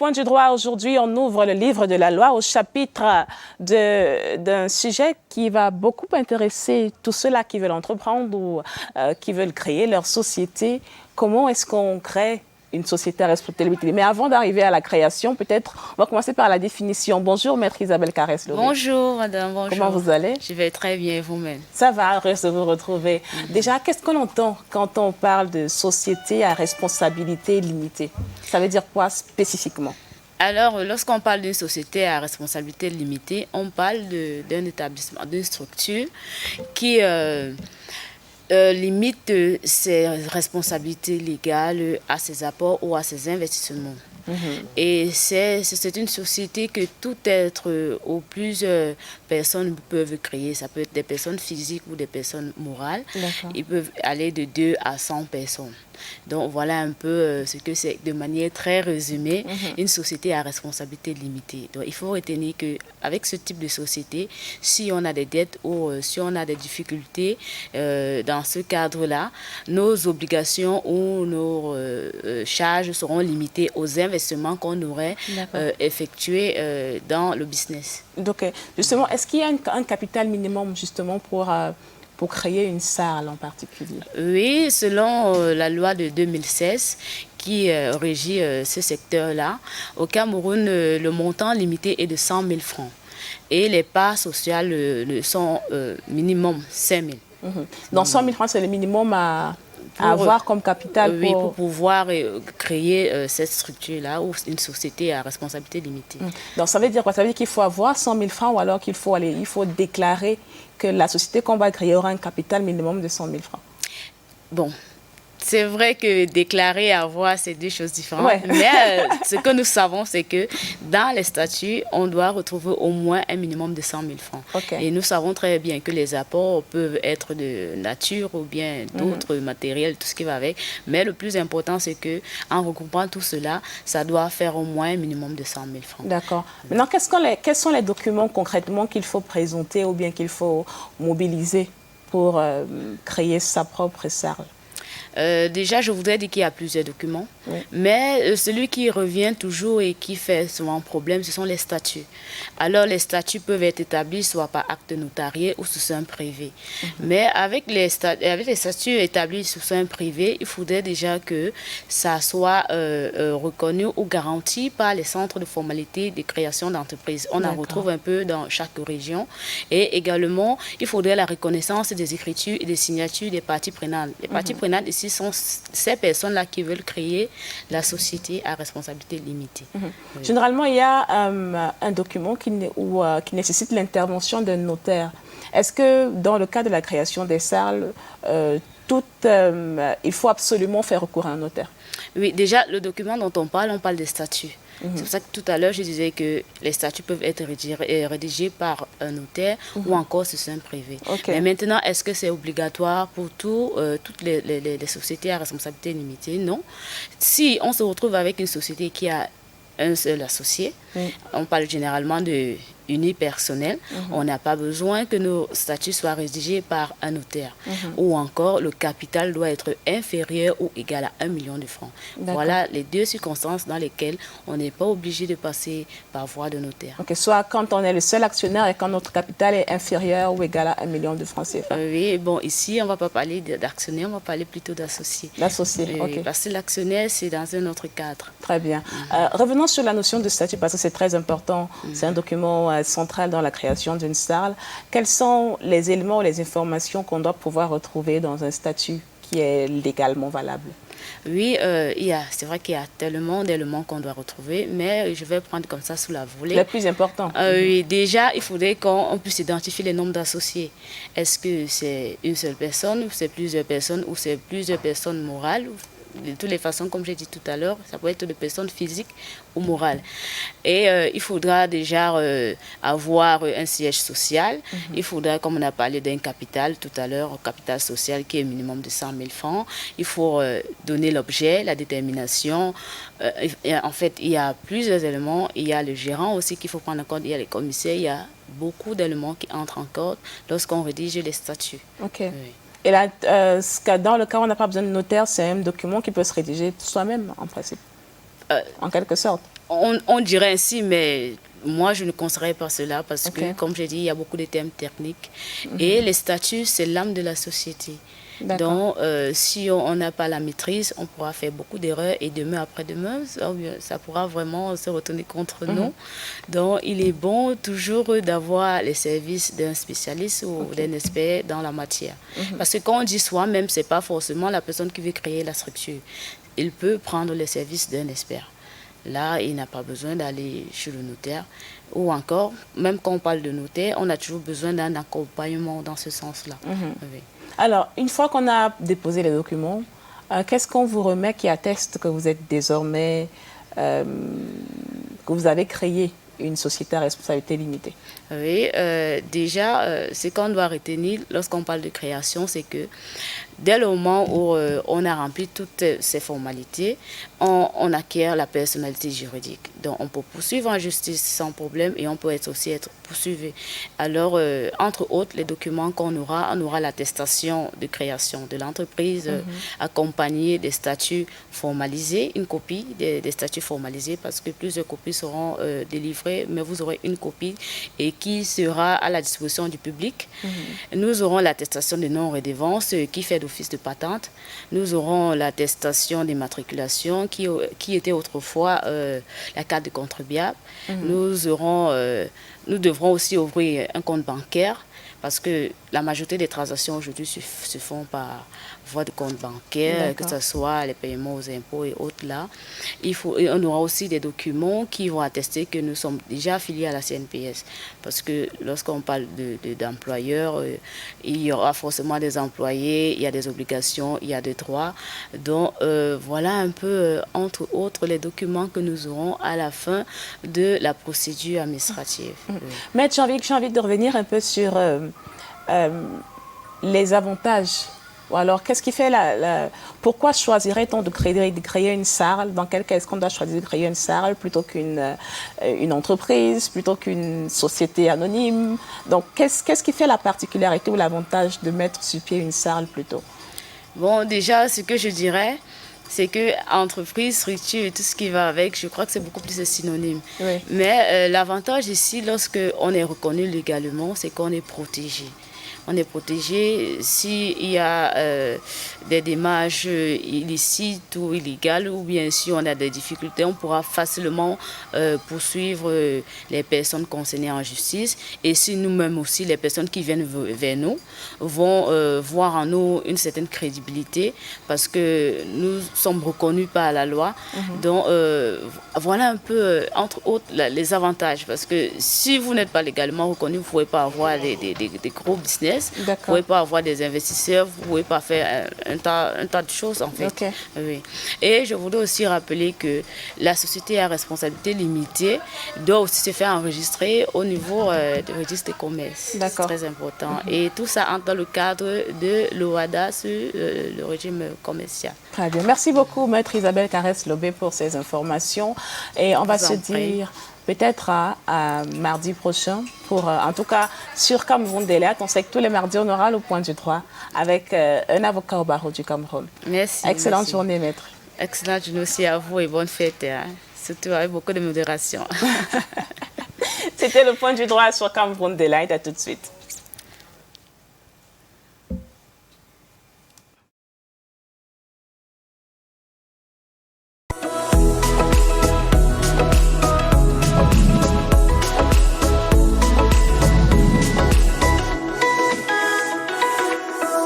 point du droit, aujourd'hui, on ouvre le livre de la loi au chapitre d'un sujet qui va beaucoup intéresser tous ceux-là qui veulent entreprendre ou qui veulent créer leur société. Comment est-ce qu'on crée une société à responsabilité? Mais avant d'arriver à la création, peut-être, on va commencer par la définition. Bonjour, maître Isabelle Carès. Bonjour, madame. Bonjour. Comment vous allez? Je vais très bien, vous-même. Ça va, heureuse de vous retrouver. Déjà, qu'est-ce qu'on entend quand on parle de société à responsabilité limitée? Ça veut dire quoi spécifiquement? Alors, lorsqu'on parle d'une société à responsabilité limitée, on parle d'un établissement, d'une structure qui limite ses responsabilités légales à ses apports ou à ses investissements. Et c'est une société que tout être ou plusieurs personnes peuvent créer. Ça peut être des personnes physiques ou des personnes morales. Ils peuvent aller de 2 à 100 personnes. Donc voilà un peu ce que c'est de manière très résumée, une société à responsabilité limitée. Donc il faut retenir qu'avec ce type de société, si on a des dettes ou si on a des difficultés dans ce cadre-là, nos obligations ou nos charges seront limitées aux investissements qu'on aurait effectués dans le business. Donc justement, est-ce qu'il y a un capital minimum justement pour créer une salle en particulier? Oui, selon la loi de 2016 qui régit ce secteur-là, au Cameroun, le montant limité est de 100 000 francs. Et les parts sociales sont minimum 5 000. Donc 100 000 francs, c'est le minimum à avoir comme capital pour pouvoir créer cette structure-là ou une société à responsabilité limitée. Donc ça veut dire quoi? Ça veut dire qu'il faut avoir 100 000 francs ou alors qu'il faut déclarer que la société qu'on va créer aura un capital minimum de 100 000 francs? Bon, c'est vrai que déclarer avoir, c'est deux choses différentes. Mais ce que nous savons, c'est que dans les statuts, on doit retrouver au moins un minimum de 100 000 francs. Et nous savons très bien que les apports peuvent être de nature ou bien d'autres matériels, tout ce qui va avec. Mais le plus important, c'est qu'en regroupant tout cela, ça doit faire au moins un minimum de 100 000 francs. D'accord. Maintenant, quels sont les documents concrètement qu'il faut présenter ou bien qu'il faut mobiliser pour créer sa propre salle? Déjà, je voudrais dire qu'il y a plusieurs documents, mais celui qui revient toujours et qui fait souvent problème, ce sont les statuts. Alors, les statuts peuvent être établis soit par acte notarié ou sous seing privé. Mais avec les statuts établis sous seing privé, il faudrait déjà que ça soit reconnu ou garanti par les centres de formalité de création d'entreprise. On en retrouve un peu dans chaque région. Et également, il faudrait la reconnaissance des écritures et des signatures des parties prenantes. Les parties prenantes ici sont ces personnes-là qui veulent créer la société à responsabilité limitée. Généralement, il y a un document qui nécessite l'intervention d'un notaire. Est-ce que dans le cas de la création des salles, il faut absolument faire recours à un notaire? Oui, déjà, le document dont on parle des statuts. C'est pour ça que tout à l'heure, je disais que les statuts peuvent être rédigés par un notaire ou encore sous seing privé. Mais maintenant, est-ce que c'est obligatoire pour toutes les sociétés à responsabilité limitée? Non. Si on se retrouve avec une société qui a un seul associé, on parle généralement de unipersonnel, on n'a pas besoin que nos statuts soient rédigés par un notaire. Ou encore, le capital doit être inférieur ou égal à 1 million de francs. Voilà les deux circonstances dans lesquelles on n'est pas obligé de passer par voie de notaire. Soit quand on est le seul actionnaire et quand notre capital est inférieur ou égal à 1 million de francs CFA. Oui, bon, ici, on ne va pas parler d'actionnaire, on va parler plutôt d'associé. D'associé, parce que l'actionnaire, c'est dans un autre cadre. Très bien. Revenons sur la notion de statut, parce que c'est très important. C'est un document central dans la création d'une salle. Quels sont les éléments ou les informations qu'on doit pouvoir retrouver dans un statut qui est légalement valable? Oui, c'est vrai qu'il y a tellement d'éléments qu'on doit retrouver, mais je vais prendre comme ça sous la volée. Le plus important. Oui, déjà, il faudrait qu'on puisse identifier les nombres d'associés. Est-ce que c'est une seule personne, ou c'est plusieurs personnes, ou c'est plusieurs personnes morales? De toutes les façons, comme j'ai dit tout à l'heure, ça peut être de personnes physiques ou morales. Et il faudra déjà avoir un siège social. Il faudra, comme on a parlé d'un capital tout à l'heure, un capital social qui est minimum de 100 000 francs. Il faut donner l'objet, la détermination. En fait, il y a plusieurs éléments. Il y a le gérant aussi qu'il faut prendre en compte. Il y a les commissaires. Il y a beaucoup d'éléments qui entrent en compte lorsqu'on rédige les statuts. Oui. Et là, dans le cas où on n'a pas besoin de notaire, c'est un document qui peut se rédiger soi-même, en principe. en quelque sorte. On dirait ainsi, mais moi, je ne conseillerais pas cela parce que, comme j'ai dit, il y a beaucoup de termes techniques. Et les statuts, c'est l'âme de la société. Donc, si on n'a pas la maîtrise, on pourra faire beaucoup d'erreurs et demain après-demain, ça pourra vraiment se retourner contre nous. Donc, il est bon toujours d'avoir les services d'un spécialiste ou d'un expert dans la matière. Parce que quand on dit soi-même, ce n'est pas forcément la personne qui veut créer la structure. Il peut prendre les services d'un expert. Là, il n'a pas besoin d'aller chez le notaire. Ou encore, même quand on parle de notaire, on a toujours besoin d'un accompagnement dans ce sens-là. Oui. Alors, une fois qu'on a déposé les documents, qu'est-ce qu'on vous remet qui atteste que vous êtes désormais, que vous avez créé une société à responsabilité limitée? Oui, déjà, ce qu'on doit retenir lorsqu'on parle de création, c'est que dès le moment où on a rempli toutes ces formalités, on acquiert la personnalité juridique. Donc, on peut poursuivre en justice sans problème et on peut aussi être poursuivi. Alors, entre autres, les documents qu'on aura, on aura l'attestation de création de l'entreprise, accompagnée des statuts formalisés, une copie des statuts formalisés, parce que plusieurs copies seront délivrées, mais vous aurez une copie et qui sera à la disposition du public. Nous aurons l'attestation de non-redevance qui fait d'office de patente. Nous aurons l'attestation d'immatriculation qui était autrefois la carte de contribuable. Nous devrons aussi ouvrir un compte bancaire parce que la majorité des transactions aujourd'hui se font par voie de compte bancaire, que ce soit les paiements aux impôts et autres là. On aura aussi des documents qui vont attester que nous sommes déjà affiliés à la CNPS. Parce que lorsqu'on parle d'employeurs, il y aura forcément des employés, il y a des obligations, il y a des droits. Donc voilà un peu, entre autres, les documents que nous aurons à la fin de la procédure administrative. Maître, j'ai envie de revenir un peu sur les avantages. Ou alors, qu'est-ce qui fait pourquoi choisirait-on de créer une SARL? Dans quel cas est-ce qu'on doit choisir de créer une SARL plutôt qu'une entreprise, plutôt qu'une société anonyme? Donc, qu'est-ce qui fait la particularité ou l'avantage de mettre sur pied une SARL plutôt? Bon, déjà, ce que je dirais, c'est que entreprise, structure et tout ce qui va avec, je crois que c'est beaucoup plus synonyme. Oui. Mais l'avantage ici, lorsque on est reconnu légalement, c'est qu'on est protégé. On est protégé s'il y a des démarches illicites ou illégales, ou bien si on a des difficultés, on pourra facilement poursuivre les personnes concernées en justice. Et si nous-mêmes aussi, les personnes qui viennent vers nous, vont voir en nous une certaine crédibilité parce que nous sommes reconnus par la loi. Donc voilà un peu, entre autres, les avantages. Parce que si vous n'êtes pas légalement reconnu, vous ne pouvez pas avoir des gros business. Vous ne pouvez pas avoir des investisseurs, vous ne pouvez pas faire un tas de choses en fait. Oui. Et je voudrais aussi rappeler que la société à responsabilité limitée doit aussi se faire enregistrer au niveau du registre des commerces. C'est très important. Et tout ça entre dans le cadre de l'OHADA sur le régime commercial. Très bien. Merci beaucoup, Maître Isabelle Carès-Lobé, pour ces informations. Et on va se dire peut-être à mardi prochain pour, en tout cas, sur Cameroun Délai. On sait que tous les mardis, on aura le point du droit avec un avocat au barreau du Cameroun. Merci. Excellente journée, Maître. Excellente journée aussi à vous et bonne fête. Hein. Surtout avec beaucoup de modération. C'était le point du droit sur Cameroun Délai. À tout de suite.